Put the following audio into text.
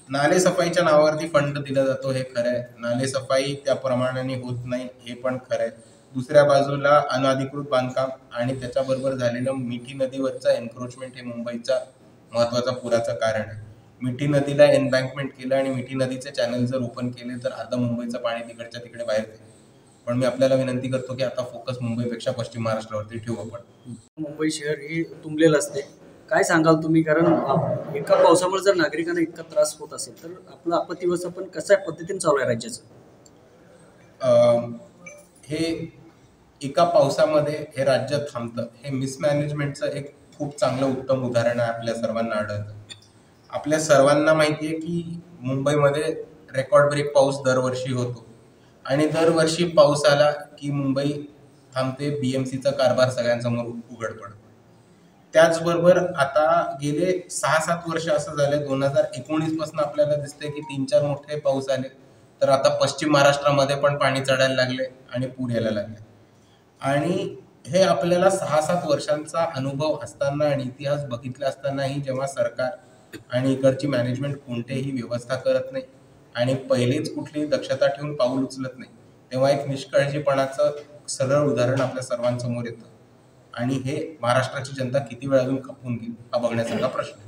नालेसफाईच्या नावावरती फंड दिला जातो हे खरं आहे. नालेसफाई त्या प्रमाणाने होत नाही हे पण खरं आहे. दुसऱ्या बाजूला अनधिकृत बांधकाम आणि त्याच्याबरोबर झालेलं मिठी नदीवरचं एन्क्रोचमेंट हे मुंबईचा महत्वाचा पुराचं कारण आहे. मिठी नदीला एनबँकमेंट केलं आणि मिठी नदीचे चॅनल जर ओपन केले तर आता मुंबईचं पाणी तिकडच्या तिकडे बाहेर जाईल. पण मी आपल्याला विनंती करतो की आता फोकस मुंबईपेक्षा पश्चिम महाराष्ट्रावरती ठेवू आपण. मुंबई शहर हे तुंबलेलं असते, काय सांगाल तुम्ही? कारण एका पावसामुळे जर नागरिकांना इतका त्रास होत असेल तर आपलं आपत्ती व्यवस्थापन कशा पद्धतीने चालू आहे राज्याचं? हे एका पावसामध्ये हे राज्य थांबतं हे मिसमॅनेजमेंटचं एक खूप चांगलं उत्तम उदाहरण आहे आपल्या सर्वांना आढळतं. आपल्या सर्वांना माहिती आहे की मुंबईमध्ये रेकॉर्ड ब्रेक पाऊस दरवर्षी होतो आणि दरवर्षी पाऊस आला की मुंबई थांबते, बीएमसीचा कारभार सगळ्यांसमोर उघड पडतो. त्याचबरोबर आता गेले 6-7 वर्ष असं झाले, 2019 पासून आपल्याला दिसतंय की 3-4 मोठे पाऊस आले तर आता पश्चिम महाराष्ट्रामध्ये पण पाणी चढायला लागले आणि पूर यायला लागले. आणि हे आपल्याला 6-7 वर्षांचा अनुभव असताना आणि इतिहास बघितला असतानाही जेव्हा सरकार आणि इकडची मॅनेजमेंट कोणतेही व्यवस्था करत नाही आणि पहिलेच कुठली दक्षता ठेवून पाऊल उचलत नाही, तेव्हा एक निष्काळजीपणाचं सरळ उदाहरण आपल्या सर्वांसमोर येतं. आणि हे महाराष्ट्राची जनता किती वेळ अजून खपून घेईल हा बघण्यासारखा प्रश्न.